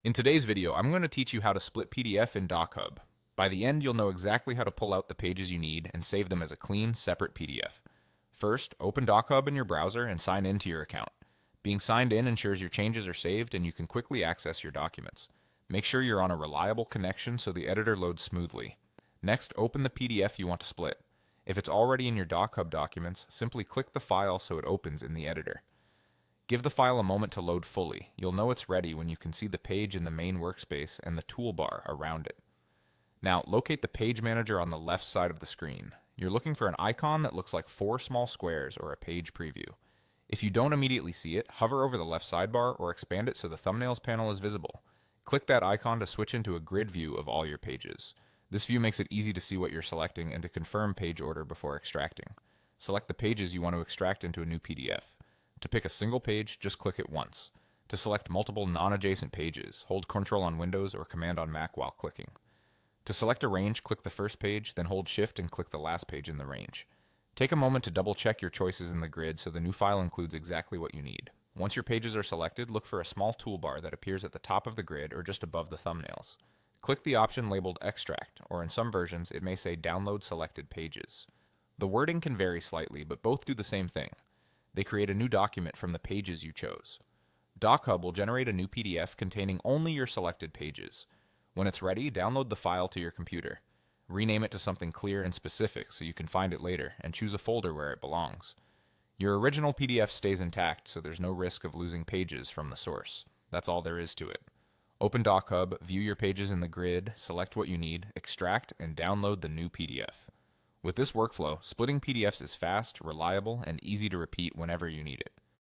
In today's video, I'm going to teach you how to split PDF in DocHub. By the end, you'll know exactly how to pull out the pages you need and save them as a clean, separate PDF. First, open DocHub in your browser and sign in to your account. Being signed in ensures your changes are saved and you can quickly access your documents. Make sure you're on a reliable connection so the editor loads smoothly. Next, open the PDF you want to split. If it's already in your DocHub documents, simply click the file so it opens in the editor. Give the file a moment to load fully. You'll know it's ready when you can see the page in the main workspace and the toolbar around it. Now, locate the page manager on the left side of the screen. You're looking for an icon that looks like 4 small squares or a page preview. If you don't immediately see it, hover over the left sidebar or expand it so the thumbnails panel is visible. Click that icon to switch into a grid view of all your pages. This view makes it easy to see what you're selecting and to confirm page order before extracting. Select the pages you want to extract into a new PDF. To pick a single page, just click it once. To select multiple non-adjacent pages, hold Ctrl on Windows or Command on Mac while clicking. To select a range, click the first page, then hold Shift and click the last page in the range. Take a moment to double check your choices in the grid so the new file includes exactly what you need. Once your pages are selected, look for a small toolbar that appears at the top of the grid or just above the thumbnails. Click the option labeled Extract, or in some versions it may say Download Selected Pages. The wording can vary slightly, but both do the same thing. They create a new document from the pages you chose. DocHub will generate a new PDF containing only your selected pages. When it's ready, download the file to your computer. Rename it to something clear and specific so you can find it later, and choose a folder where it belongs. Your original PDF stays intact, so there's no risk of losing pages from the source. That's all there is to it. Open DocHub, view your pages in the grid, select what you need, extract, and download the new PDF. With this workflow, splitting PDFs is fast, reliable, and easy to repeat whenever you need it.